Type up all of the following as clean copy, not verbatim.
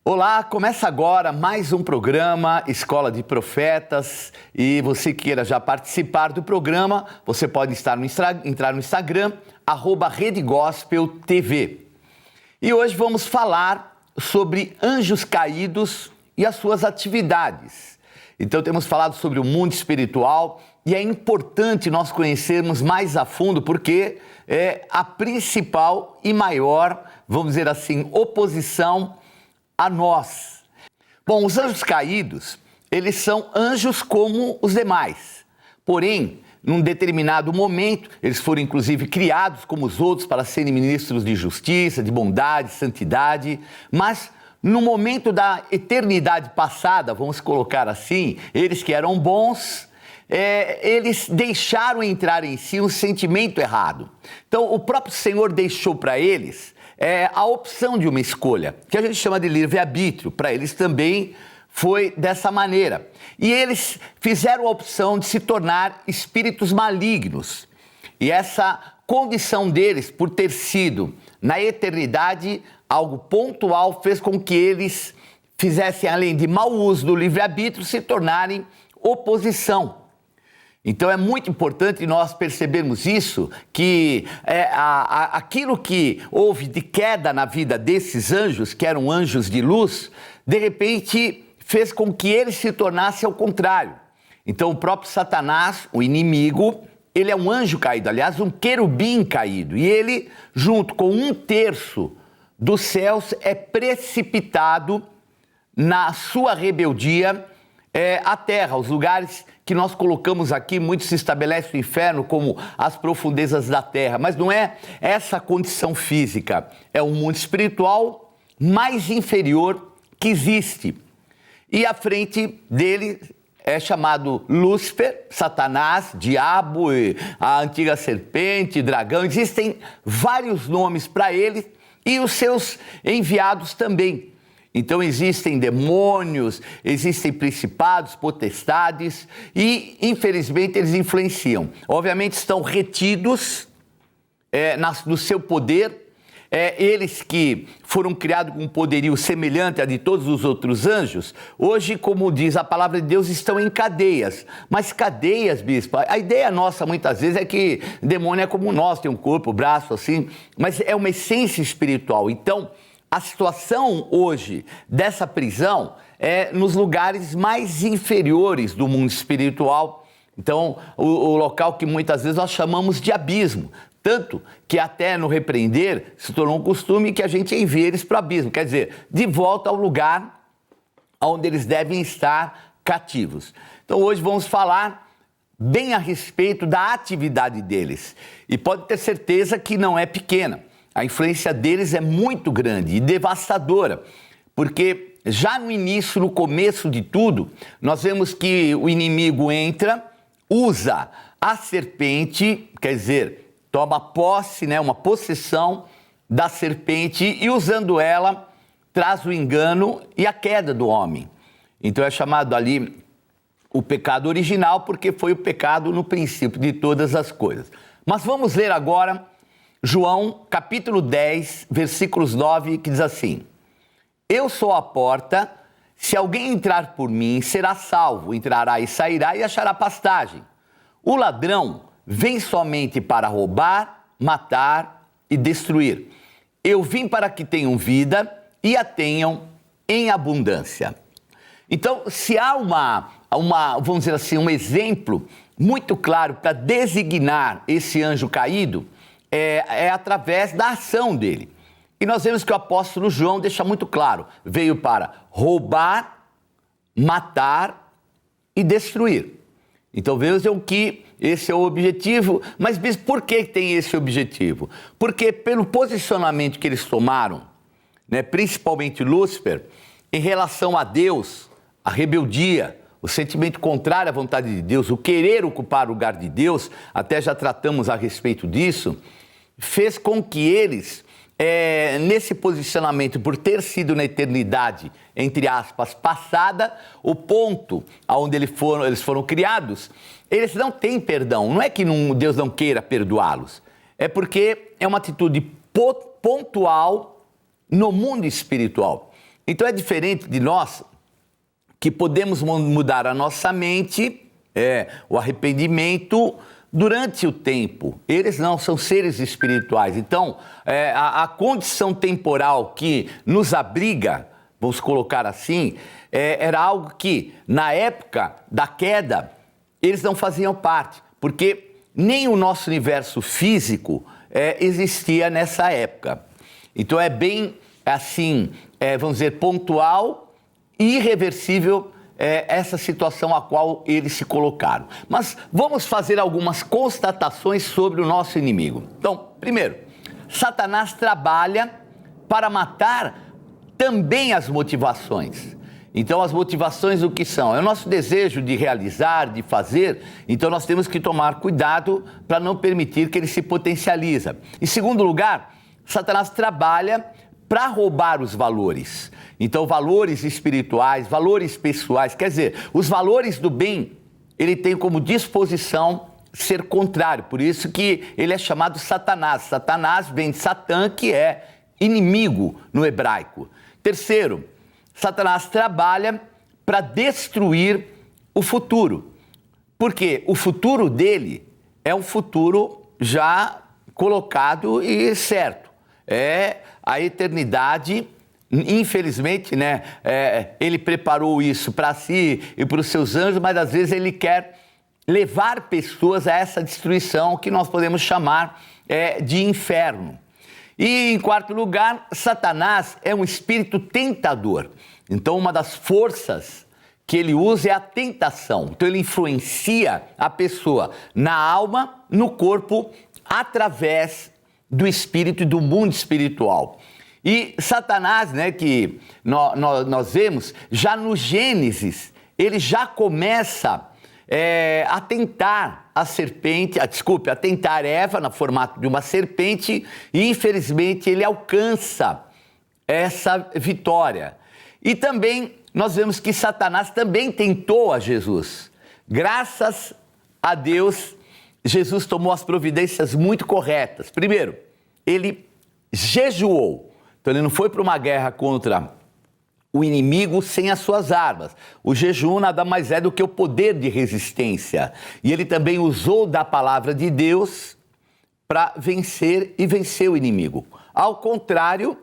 Olá, começa agora mais um programa Escola de Profetas e você queira já participar do programa, você pode entrar no Instagram, @RedeGospelTV. E hoje vamos falar sobre anjos caídos e as suas atividades. Então temos falado sobre o mundo espiritual e é importante nós conhecermos mais a fundo porque é a principal e maior, vamos dizer assim, oposição a nós. Bom, os anjos caídos, eles são anjos como os demais. Porém, num determinado momento, eles foram inclusive criados como os outros para serem ministros de justiça, de bondade, santidade, mas no momento da eternidade passada, vamos colocar assim, eles que eram bons, eles deixaram entrar em si um sentimento errado. Então, o próprio Senhor deixou para eles a opção de uma escolha, que a gente chama de livre-arbítrio. Para eles também foi dessa maneira. E eles fizeram a opção de se tornar espíritos malignos. E essa condição deles, por ter sido, na eternidade, algo pontual, fez com que eles fizessem, além de mau uso do livre-arbítrio, se tornarem oposição. Então é muito importante nós percebermos isso, que aquilo que houve de queda na vida desses anjos, que eram anjos de luz, de repente fez com que eles se tornassem ao contrário. Então o próprio Satanás, o inimigo, ele é um anjo caído, aliás, um querubim caído. E ele, junto com 1/3 dos céus, é precipitado na sua rebeldia à terra, os lugares que nós colocamos aqui, muito se estabelece o inferno como as profundezas da terra, mas não é essa condição física, é um mundo espiritual mais inferior que existe. E à frente dele é chamado Lúcifer, Satanás, Diabo, a antiga serpente, dragão, existem vários nomes para ele e os seus enviados também. Então existem demônios, existem principados, potestades e, infelizmente, eles influenciam. Obviamente estão retidos no seu poder, eles que foram criados com um poderio semelhante a de todos os outros anjos, hoje, como diz a palavra de Deus, estão em cadeias. Mas cadeias, bispo, a ideia nossa muitas vezes é que demônio é como nós, tem um corpo, braço, assim, mas é uma essência espiritual. Então, a situação hoje dessa prisão é nos lugares mais inferiores do mundo espiritual. Então, o local que muitas vezes nós chamamos de abismo. Tanto que até no repreender se tornou um costume que a gente envia eles para o abismo. Quer dizer, de volta ao lugar onde eles devem estar cativos. Então, hoje vamos falar bem a respeito da atividade deles. E pode ter certeza que não é pequena. A influência deles é muito grande e devastadora, porque já no início, no começo de tudo, nós vemos que o inimigo entra, usa a serpente, quer dizer, toma posse, uma possessão da serpente e usando ela, traz o engano e a queda do homem. Então é chamado ali o pecado original, porque foi o pecado no princípio de todas as coisas. Mas vamos ler agora João, capítulo 10, versículos 9, que diz assim: Eu sou a porta, se alguém entrar por mim, será salvo, entrará e sairá e achará pastagem. O ladrão vem somente para roubar, matar e destruir. Eu vim para que tenham vida e a tenham em abundância. Então, se há vamos dizer assim, um exemplo muito claro para designar esse anjo caído, é através da ação dele. E nós vemos que o apóstolo João deixa muito claro, veio para roubar, matar e destruir. Então vejam que esse é o objetivo, mas por que tem esse objetivo? Porque pelo posicionamento que eles tomaram, principalmente Lúcifer, em relação a Deus, a rebeldia, o sentimento contrário à vontade de Deus, o querer ocupar o lugar de Deus, até já tratamos a respeito disso, fez com que eles, nesse posicionamento, por ter sido na eternidade, entre aspas, passada, o ponto onde eles foram criados, eles não têm perdão. Não é que Deus não queira perdoá-los, é porque é uma atitude pontual no mundo espiritual. Então é diferente de nós, que podemos mudar a nossa mente, o arrependimento, durante o tempo. Eles não, são seres espirituais. Então, a condição temporal que nos abriga, vamos colocar assim, era algo que, na época da queda, eles não faziam parte, porque nem o nosso universo físico existia nessa época. Então, é bem assim, vamos dizer, pontual, irreversível, essa situação a qual eles se colocaram. Mas vamos fazer algumas constatações sobre o nosso inimigo. Então, primeiro, Satanás trabalha para matar também as motivações. Então, as motivações o que são? É o nosso desejo de realizar, de fazer. Então, nós temos que tomar cuidado para não permitir que ele se potencialize. Em segundo lugar, Satanás trabalha para roubar os valores. Então, valores espirituais, valores pessoais, quer dizer, os valores do bem, ele tem como disposição ser contrário. Por isso que ele é chamado Satanás. Satanás vem de Satã, que é inimigo no hebraico. Terceiro, Satanás trabalha para destruir o futuro. Porque o futuro dele é um futuro já colocado e certo. É a eternidade. Infelizmente, né, ele preparou isso para si e para os seus anjos, mas às vezes ele quer levar pessoas a essa destruição que nós podemos chamar de inferno. E, em quarto lugar, Satanás é um espírito tentador. Então, uma das forças que ele usa é a tentação. Então, ele influencia a pessoa na alma, no corpo, através do espírito e do mundo espiritual. E Satanás, né, que nós vemos, já no Gênesis, ele já começa a tentar a tentar Eva no formato de uma serpente, e infelizmente ele alcança essa vitória. E também nós vemos que Satanás também tentou a Jesus. Graças a Deus, Jesus tomou as providências muito corretas. Primeiro, ele jejuou. Então ele não foi para uma guerra contra o inimigo sem as suas armas. O jejum nada mais é do que o poder de resistência. E ele também usou da palavra de Deus para vencer e vencer o inimigo. Ao contrário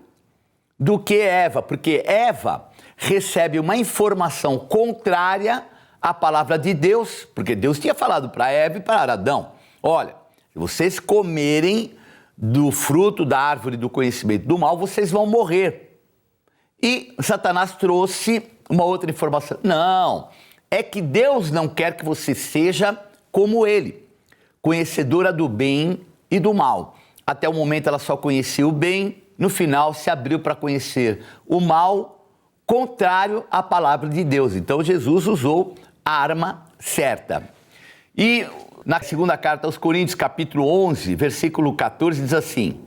do que Eva, porque Eva recebe uma informação contrária à palavra de Deus, porque Deus tinha falado para Eva e para Adão: olha, se vocês comerem do fruto da árvore do conhecimento do mal, vocês vão morrer. E Satanás trouxe uma outra informação. Não, é que Deus não quer que você seja como ele, conhecedora do bem e do mal. Até o momento ela só conhecia o bem, no final se abriu para conhecer o mal, contrário à palavra de Deus. Então Jesus usou a arma certa. E na segunda carta aos Coríntios, capítulo 11, versículo 14, diz assim: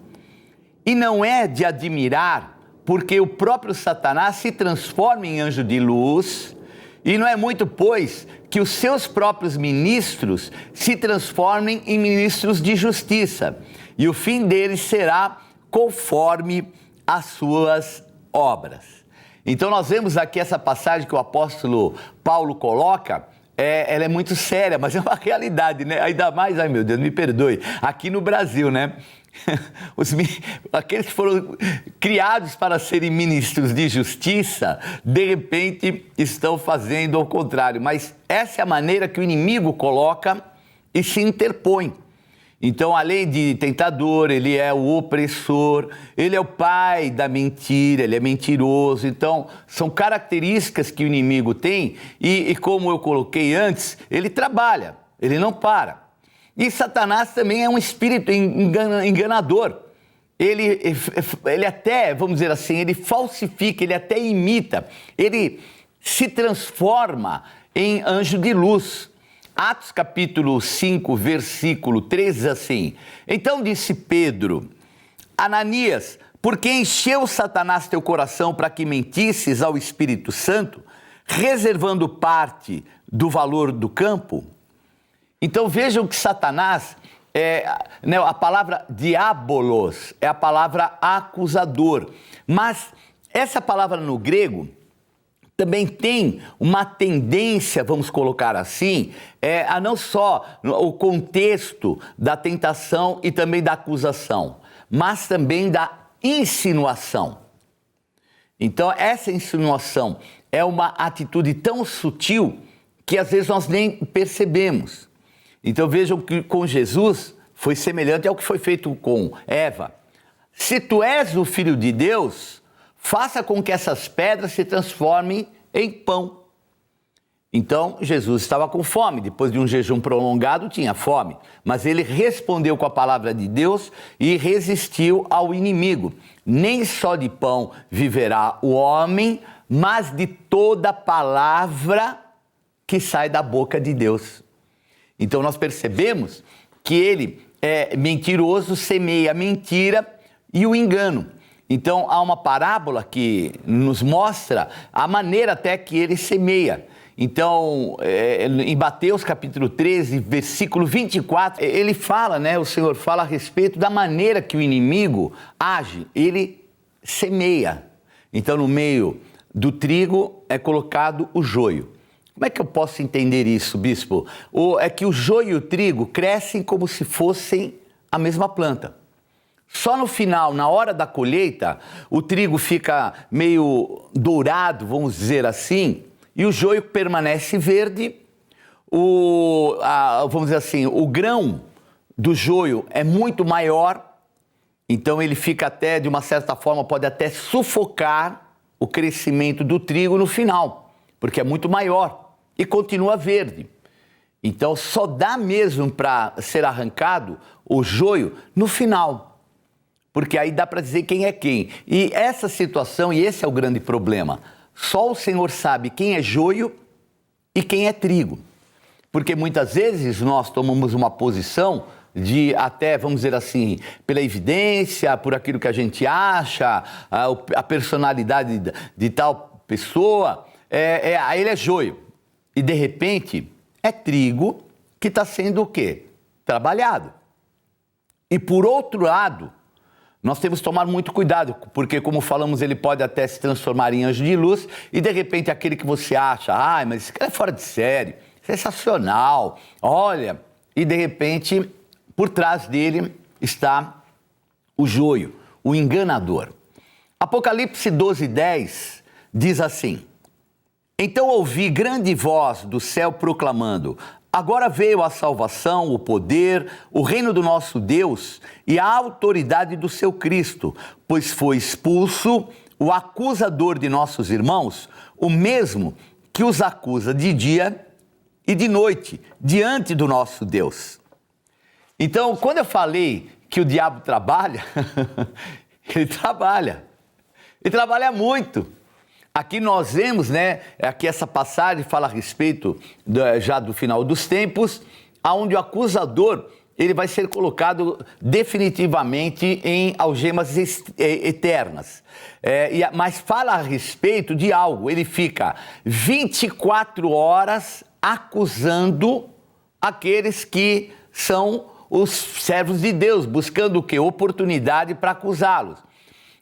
e não é de admirar, porque o próprio Satanás se transforma em anjo de luz, e não é muito, pois, que os seus próprios ministros se transformem em ministros de justiça, e o fim deles será conforme as suas obras. Então nós vemos aqui essa passagem que o apóstolo Paulo coloca. Ela é muito séria, mas é uma realidade, né? Ainda mais, ai meu Deus, me perdoe, aqui no Brasil, né? Aqueles que foram criados para serem ministros de justiça, de repente estão fazendo ao contrário. Mas essa é a maneira que o inimigo coloca e se interpõe. Então, além de tentador, ele é o opressor, ele é o pai da mentira, ele é mentiroso. Então, são características que o inimigo tem e como eu coloquei antes, ele trabalha, ele não para. E Satanás também é um espírito enganador. Ele até, vamos dizer assim, ele falsifica, ele até imita, ele se transforma em anjo de luz. Atos capítulo 5, versículo 3 diz assim: então disse Pedro: Ananias, por que encheu Satanás teu coração para que mentisses ao Espírito Santo, reservando parte do valor do campo? Então vejam que Satanás, a palavra diabolos é a palavra acusador, mas essa palavra no grego também tem uma tendência, vamos colocar assim, a não só o contexto da tentação e também da acusação, mas também da insinuação. Então, essa insinuação é uma atitude tão sutil que às vezes nós nem percebemos. Então, vejam que com Jesus foi semelhante ao que foi feito com Eva. Se tu és o Filho de Deus, faça com que essas pedras se transformem em pão. Então, Jesus estava com fome, depois de um jejum prolongado tinha fome, mas ele respondeu com a palavra de Deus e resistiu ao inimigo. Nem só de pão viverá o homem, mas de toda palavra que sai da boca de Deus. Então nós percebemos que ele é mentiroso, semeia a mentira e o engano. Então há uma parábola que nos mostra a maneira até que ele semeia. Então, em Mateus capítulo 13, versículo 24, ele fala, o Senhor fala a respeito da maneira que o inimigo age, ele semeia. Então, no meio do trigo é colocado o joio. Como é que eu posso entender isso, bispo? É que o joio e o trigo crescem como se fossem a mesma planta. Só no final, na hora da colheita, o trigo fica meio dourado, vamos dizer assim, e o joio permanece verde. Vamos dizer assim, o grão do joio é muito maior, então ele fica até, de uma certa forma, pode até sufocar o crescimento do trigo no final, porque é muito maior e continua verde. Então só dá mesmo para ser arrancado o joio no final, porque aí dá para dizer quem é quem. E essa situação, e esse é o grande problema, só o Senhor sabe quem é joio e quem é trigo. Porque muitas vezes nós tomamos uma posição de até, vamos dizer assim, pela evidência, por aquilo que a gente acha, a personalidade de tal pessoa, aí ele é joio. E de repente é trigo que está sendo o quê? Trabalhado. E por outro lado, nós temos que tomar muito cuidado, porque, como falamos, ele pode até se transformar em anjo de luz e, de repente, aquele que você acha, mas esse cara é fora de série, sensacional, olha, e, de repente, por trás dele está o joio, o enganador. Apocalipse 12:10 diz assim: então ouvi grande voz do céu proclamando: agora veio a salvação, o poder, o reino do nosso Deus e a autoridade do seu Cristo, pois foi expulso o acusador de nossos irmãos, o mesmo que os acusa de dia e de noite, diante do nosso Deus. Então, quando eu falei que o diabo trabalha, ele trabalha muito. Aqui nós vemos, aqui essa passagem fala a respeito já do final dos tempos, onde o acusador ele vai ser colocado definitivamente em algemas eternas. Mas fala a respeito de algo, ele fica 24 horas acusando aqueles que são os servos de Deus, buscando o quê? Oportunidade para acusá-los.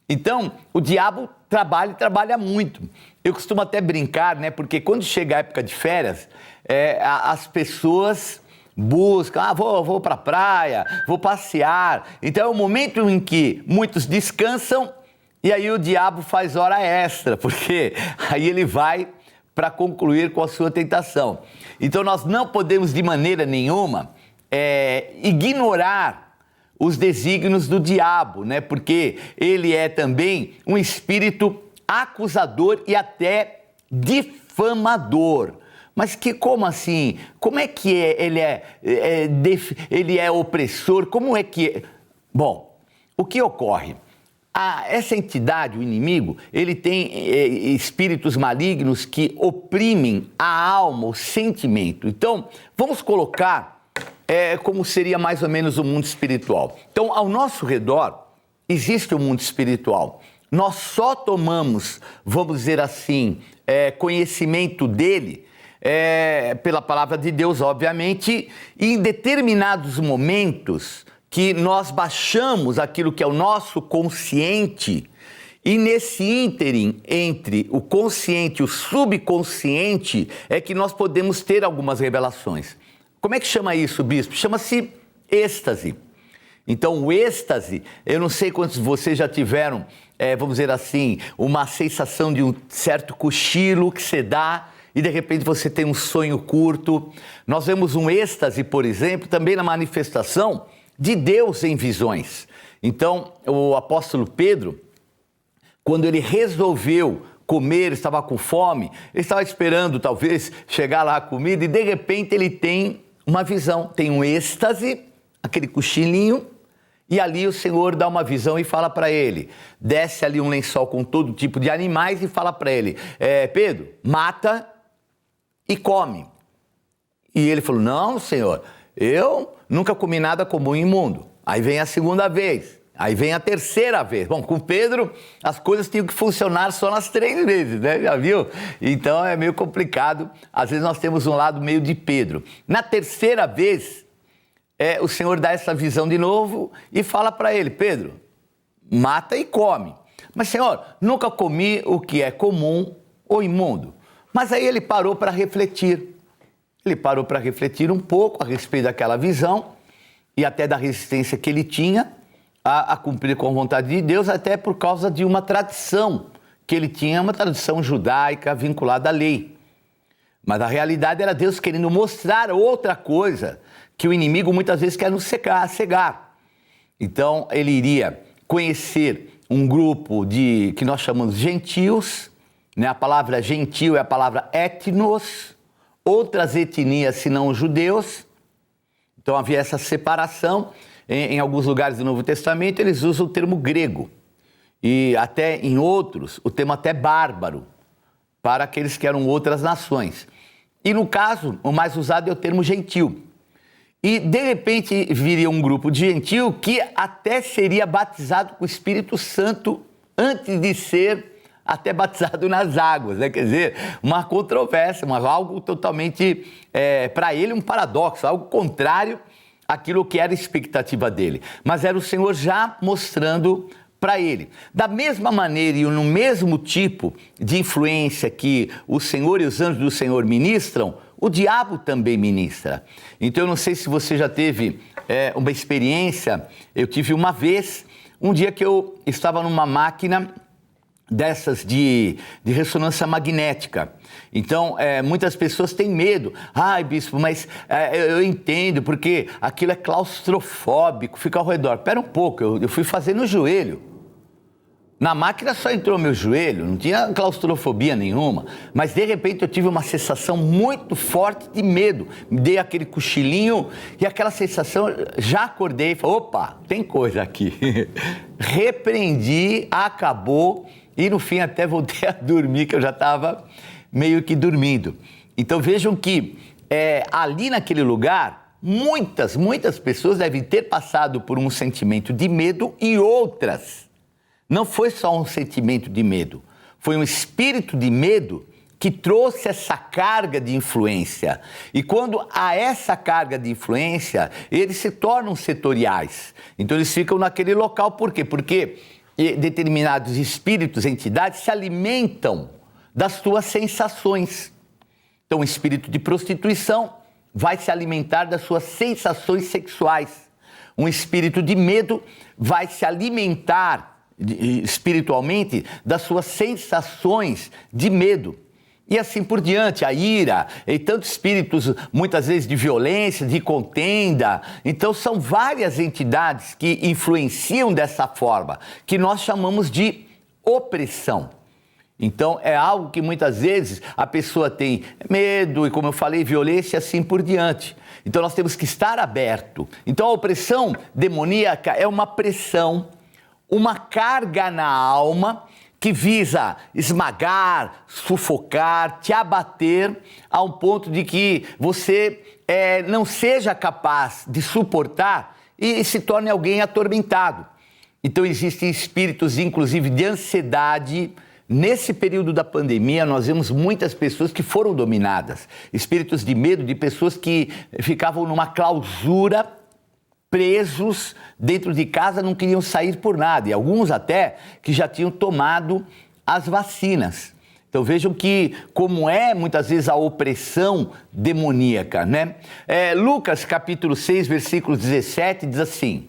Então, o diabo trabalha muito. Eu costumo até brincar, porque quando chega a época de férias, as pessoas buscam, vou para a praia, vou passear. Então é o momento em que muitos descansam e aí o diabo faz hora extra, porque aí ele vai para concluir com a sua tentação. Então nós não podemos de maneira nenhuma ignorar os desígnios do diabo, porque ele é também um espírito acusador e até difamador. Mas como assim? Como é que ele é opressor? Como é que é? Bom, o que ocorre? Essa entidade, o inimigo, ele tem espíritos malignos que oprimem a alma, o sentimento. Então, vamos colocar como seria mais ou menos o mundo espiritual. Então, ao nosso redor, existe o mundo espiritual. Nós só tomamos, vamos dizer assim, conhecimento dele pela palavra de Deus, obviamente, e em determinados momentos que nós baixamos aquilo que é o nosso consciente E nesse ínterim entre o consciente e o subconsciente é que nós podemos ter algumas revelações. Como é que chama isso, bispo? Chama-se êxtase. Então, o êxtase, eu não sei quantos de vocês já tiveram, vamos dizer assim, uma sensação de um certo cochilo que você dá e de repente você tem um sonho curto. Nós vemos um êxtase, por exemplo, também na manifestação de Deus em visões. Então, o apóstolo Pedro, quando ele resolveu comer, estava com fome, ele estava esperando talvez chegar lá a comida e de repente ele tem uma visão, tem um êxtase, aquele cochilinho, e ali o Senhor dá uma visão e fala para ele, desce ali um lençol com todo tipo de animais e fala para ele, Pedro, mata e come. E ele falou, não, Senhor, eu nunca comi nada comum e imundo. Aí vem a segunda vez. Aí vem a terceira vez. Bom, com Pedro, as coisas tinham que funcionar só nas 3 vezes, né? Já viu? Então é meio complicado. Às vezes nós temos um lado meio de Pedro. Na terceira vez, o Senhor dá essa visão de novo e fala para ele, Pedro, mata e come. Mas, Senhor, nunca comi o que é comum ou imundo. Mas aí ele parou para refletir. Ele parou para refletir um pouco a respeito daquela visão e até da resistência que ele tinha a cumprir com a vontade de Deus, até por causa de uma tradição que ele tinha, uma tradição judaica vinculada à lei. Mas a realidade era Deus querendo mostrar outra coisa, que o inimigo muitas vezes quer nos cegar. Então ele iria conhecer um grupo que nós chamamos de gentios, né? A palavra gentil é a palavra etnos, outras etnias senão os judeus. Então havia essa separação. Em alguns lugares do Novo Testamento, eles usam o termo grego. E até em outros, o termo até bárbaro, para aqueles que eram outras nações. E no caso, o mais usado é o termo gentil. E de repente viria um grupo de gentil que até seria batizado com o Espírito Santo antes de ser até batizado nas águas, né? Quer dizer, uma controvérsia, algo totalmente, para ele, um paradoxo, algo contrário aquilo que era a expectativa dele, mas era o Senhor já mostrando para ele. Da mesma maneira e no mesmo tipo de influência que o Senhor e os anjos do Senhor ministram, o diabo também ministra. Então eu não sei se você já teve uma experiência, eu tive uma vez, um dia que eu estava numa máquina dessas de ressonância magnética. Então, muitas pessoas têm medo. Ai, bispo, mas eu entendo, porque aquilo é claustrofóbico, fica ao redor. Pera um pouco, eu fui fazer no joelho. Na máquina só entrou meu joelho, não tinha claustrofobia nenhuma. Mas, de repente, eu tive uma sensação muito forte de medo. Me dei aquele cochilinho e aquela sensação, já acordei e falei, opa, tem coisa aqui. Repreendi, acabou. E no fim até voltei a dormir, que eu já estava meio que dormindo. Então vejam que ali naquele lugar, muitas pessoas devem ter passado por um sentimento de medo e outras. Não foi só um sentimento de medo, foi um espírito de medo que trouxe essa carga de influência. E quando há essa carga de influência, eles se tornam setoriais. Então eles ficam naquele local, por quê? Porque determinados espíritos, entidades, se alimentam das tuas sensações. Então, o espírito de prostituição vai se alimentar das suas sensações sexuais. Um espírito de medo vai se alimentar espiritualmente das suas sensações de medo. E assim por diante, a ira, e tantos espíritos, muitas vezes de violência, de contenda. Então são várias entidades que influenciam dessa forma, que nós chamamos de opressão. Então é algo que muitas vezes a pessoa tem medo e, como eu falei, violência e assim por diante. Então nós temos que estar aberto. Então a opressão demoníaca é uma pressão, uma carga na alma, que visa esmagar, sufocar, te abater a um ponto de que você não seja capaz de suportar e se torne alguém atormentado. Então existem espíritos, inclusive, de ansiedade. Nesse período da pandemia, nós vemos muitas pessoas que foram dominadas. Espíritos de medo, de pessoas que ficavam numa clausura presos dentro de casa, não queriam sair por nada. E alguns até que já tinham tomado as vacinas. Então vejam como é muitas vezes a opressão demoníaca, né? Lucas capítulo 6, versículo 17 diz assim: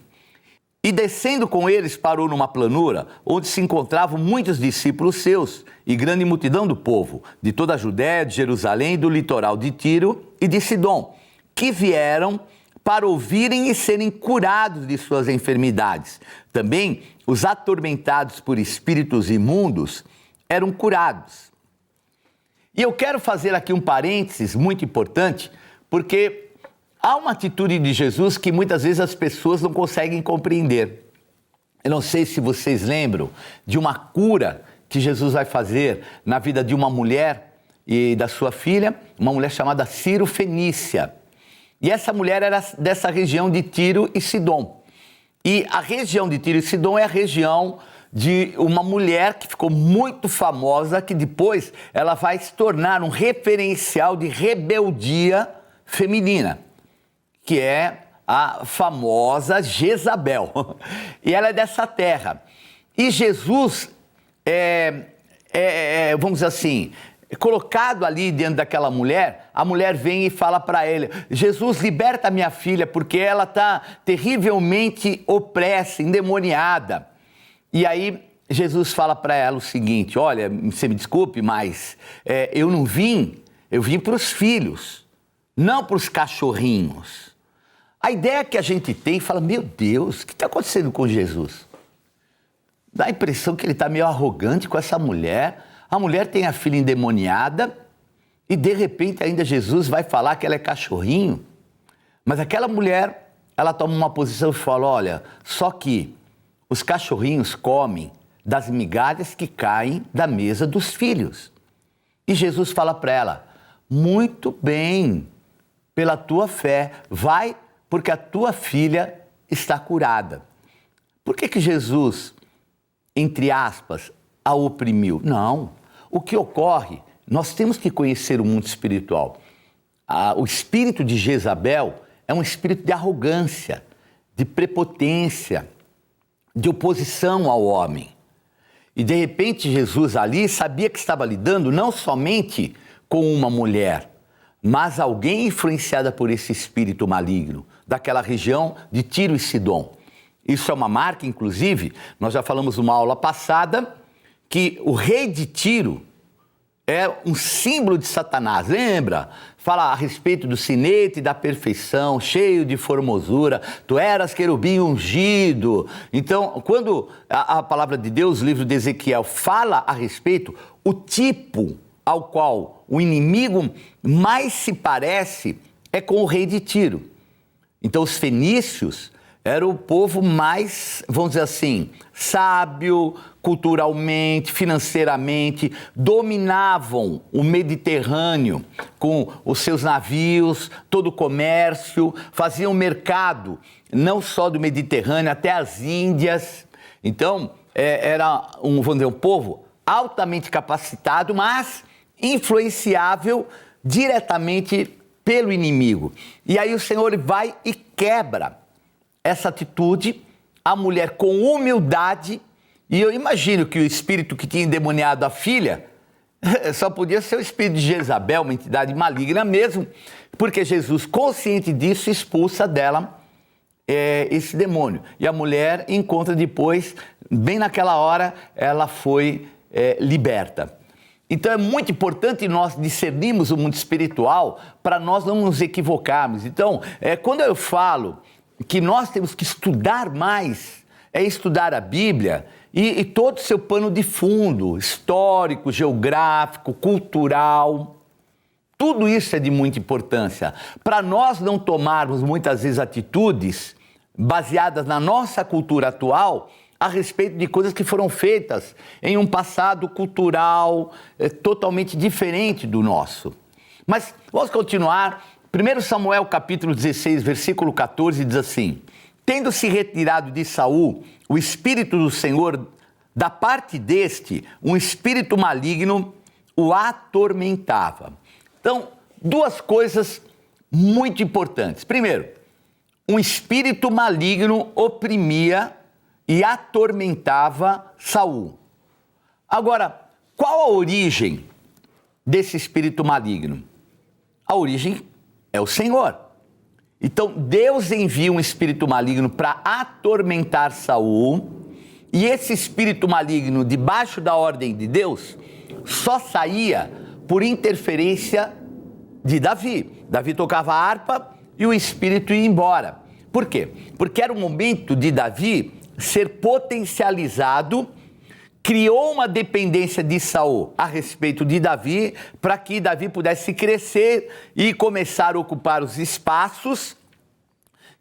E descendo com eles parou numa planura, onde se encontravam muitos discípulos seus e grande multidão do povo, de toda a Judéia, de Jerusalém, do litoral de Tiro e de Sidom, que vieram para ouvirem e serem curados de suas enfermidades. Também os atormentados por espíritos imundos eram curados. E eu quero fazer aqui um parênteses muito importante, porque há uma atitude de Jesus que muitas vezes as pessoas não conseguem compreender. Eu não sei se vocês lembram de uma cura que Jesus vai fazer na vida de uma mulher e da sua filha, uma mulher chamada Ciro Fenícia. E essa mulher era dessa região de Tiro e Sidom. E a região de Tiro e Sidom é a região de uma mulher que ficou muito famosa, que depois ela vai se tornar um referencial de rebeldia feminina, que é a famosa Jezabel. E ela é dessa terra. E Jesus, vamos dizer assim, colocado ali diante daquela mulher, a mulher vem e fala para ele: Jesus, liberta minha filha, porque ela está terrivelmente opressa, endemoniada. E aí Jesus fala para ela o seguinte: olha, você me desculpe, mas eu vim para os filhos, não para os cachorrinhos. A ideia que a gente tem, fala: meu Deus, o que está acontecendo com Jesus? Dá a impressão que ele está meio arrogante com essa mulher. A mulher tem a filha endemoniada e de repente ainda Jesus vai falar que ela é cachorrinho. Mas aquela mulher, ela toma uma posição e fala: olha, só que os cachorrinhos comem das migalhas que caem da mesa dos filhos. E Jesus fala para ela: muito bem, pela tua fé, vai, porque a tua filha está curada. Por que Jesus, entre aspas, a oprimiu? Não. O que ocorre, nós temos que conhecer o mundo espiritual. O espírito de Jezabel é um espírito de arrogância, de prepotência, de oposição ao homem. E de repente Jesus ali sabia que estava lidando não somente com uma mulher, mas alguém influenciada por esse espírito maligno, daquela região de Tiro e Sidom. Isso é uma marca, inclusive, nós já falamos numa aula passada, que o rei de Tiro é um símbolo de Satanás, lembra? Fala a respeito do sinete da perfeição, cheio de formosura, tu eras querubim ungido. Então, quando a palavra de Deus, o livro de Ezequiel, fala a respeito, o tipo ao qual o inimigo mais se parece é com o rei de Tiro. Então, os fenícios eram o povo mais, vamos dizer assim, sábio, culturalmente, financeiramente, dominavam o Mediterrâneo com os seus navios, todo o comércio, faziam mercado, não só do Mediterrâneo, até as Índias. Então, era vamos dizer, um povo altamente capacitado, mas influenciável diretamente pelo inimigo. E aí o Senhor vai e quebra essa atitude, a mulher com humildade. E eu imagino que o espírito que tinha endemoniado a filha só podia ser o espírito de Jezabel, uma entidade maligna mesmo, porque Jesus, consciente disso, expulsa dela esse demônio. E a mulher encontra depois, bem naquela hora, ela foi liberta. Então é muito importante nós discernirmos o mundo espiritual para nós não nos equivocarmos. Então, quando eu falo que nós temos que estudar mais, é estudar a Bíblia e todo o seu pano de fundo, histórico, geográfico, cultural. Tudo isso é de muita importância. Para nós não tomarmos muitas vezes atitudes baseadas na nossa cultura atual a respeito de coisas que foram feitas em um passado cultural totalmente diferente do nosso. Mas vamos continuar. 1 Samuel capítulo 16, versículo 14 diz assim: tendo se retirado de Saul o espírito do Senhor, da parte deste, um espírito maligno o atormentava. Então, duas coisas muito importantes. Primeiro, um espírito maligno oprimia e atormentava Saul. Agora, qual a origem desse espírito maligno? A origem é o Senhor. Então, Deus envia um espírito maligno para atormentar Saul, e esse espírito maligno, debaixo da ordem de Deus, só saía por interferência de Davi. Davi tocava a harpa e o espírito ia embora. Por quê? Porque era o momento de Davi ser potencializado, criou uma dependência de Saul a respeito de Davi, para que Davi pudesse crescer e começar a ocupar os espaços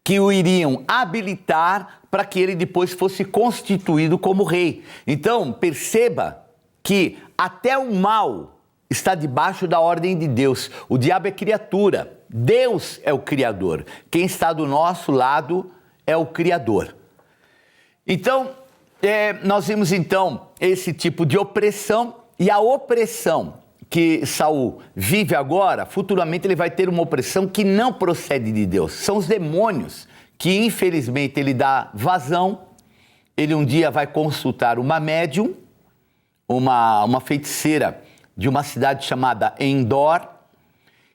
que o iriam habilitar para que ele depois fosse constituído como rei. Então, perceba que até o mal está debaixo da ordem de Deus. O diabo é criatura, Deus é o Criador. Quem está do nosso lado é o Criador. Então, nós vimos então esse tipo de opressão, e a opressão que Saul vive agora, futuramente ele vai ter uma opressão que não procede de Deus. São os demônios que infelizmente ele dá vazão. Ele um dia vai consultar uma médium, uma feiticeira de uma cidade chamada Endor,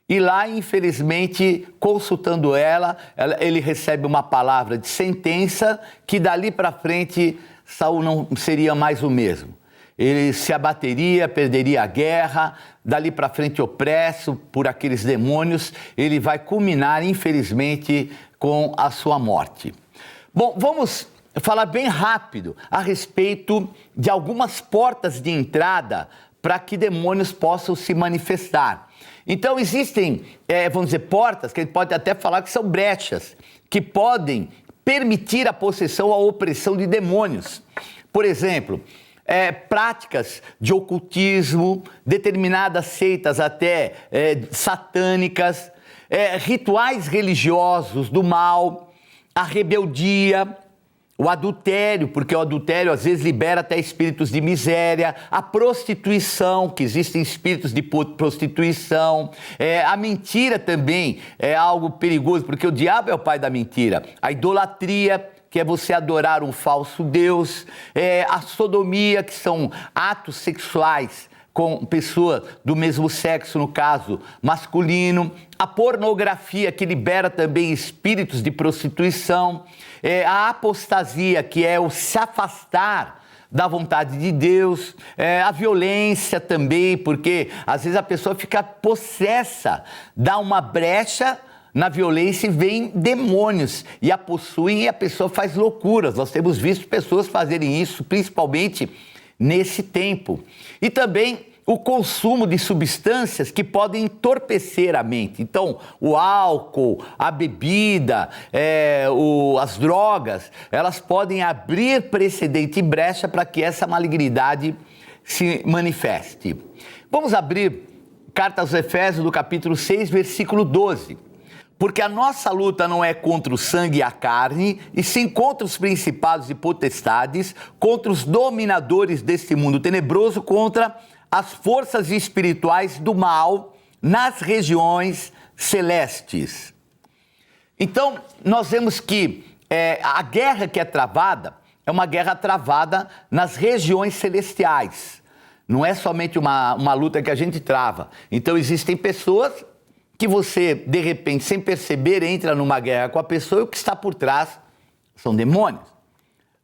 e lá, infelizmente, consultando ela, ele recebe uma palavra de sentença que dali para frente Saul não seria mais o mesmo. Ele se abateria, perderia a guerra, dali para frente opresso por aqueles demônios, ele vai culminar, infelizmente, com a sua morte. Bom, vamos falar bem rápido a respeito de algumas portas de entrada para que demônios possam se manifestar. Então existem, vamos dizer, portas, que a gente pode até falar que são brechas, que podem permitir a possessão, a opressão de demônios. Por exemplo, práticas de ocultismo, determinadas seitas até satânicas, rituais religiosos do mal, a rebeldia, o adultério, porque o adultério às vezes libera até espíritos de miséria, a prostituição, que existem espíritos de prostituição, a mentira também é algo perigoso, porque o diabo é o pai da mentira, a idolatria, que é você adorar um falso Deus, a sodomia, que são atos sexuais com pessoa do mesmo sexo, no caso masculino, a pornografia, que libera também espíritos de prostituição, a apostasia, que é o se afastar da vontade de Deus, a violência também, porque às vezes a pessoa fica possessa, dá uma brecha na violência e vem demônios e a possuem e a pessoa faz loucuras. Nós temos visto pessoas fazerem isso, principalmente nesse tempo. E também o consumo de substâncias que podem entorpecer a mente. Então, o álcool, a bebida, as drogas, elas podem abrir precedente e brecha para que essa malignidade se manifeste. Vamos abrir Carta aos Efésios, do capítulo 6, versículo 12. Porque a nossa luta não é contra o sangue e a carne, e sim contra os principados e potestades, contra os dominadores deste mundo tenebroso, contra as forças espirituais do mal nas regiões celestes. Então, nós vemos que a guerra que é travada é uma guerra travada nas regiões celestiais. Não é somente uma luta que a gente trava. Então, existem pessoas que você, de repente, sem perceber, entra numa guerra com a pessoa e o que está por trás são demônios,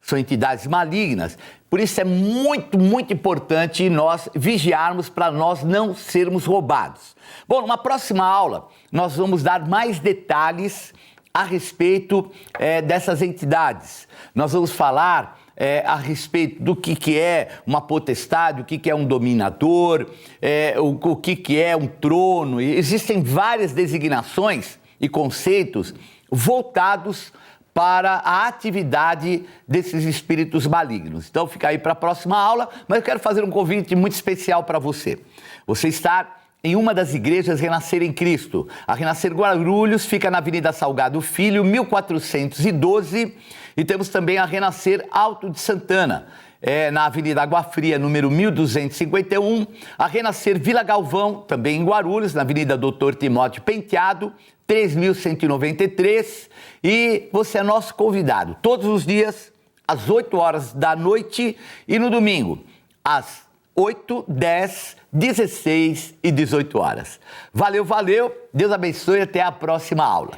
são entidades malignas. Por isso é muito, muito importante nós vigiarmos para nós não sermos roubados. Bom, numa próxima aula, nós vamos dar mais detalhes a respeito dessas entidades. Nós vamos falar a respeito do que é uma potestade, o que é um dominador, o que é um trono. Existem várias designações e conceitos voltados para a atividade desses espíritos malignos. Então fica aí para a próxima aula, mas eu quero fazer um convite muito especial para você. Você está em uma das igrejas Renascer em Cristo. A Renascer Guarulhos fica na Avenida Salgado Filho, 1412, e temos também a Renascer Alto de Santana. na Avenida Água Fria, número 1251. A Renascer Vila Galvão, também em Guarulhos, na Avenida Doutor Timóteo Penteado, 3193. E você é nosso convidado todos os dias, às 8 horas da noite e no domingo, às 8, 10, 16 e 18 horas. Valeu, valeu. Deus abençoe e até a próxima aula.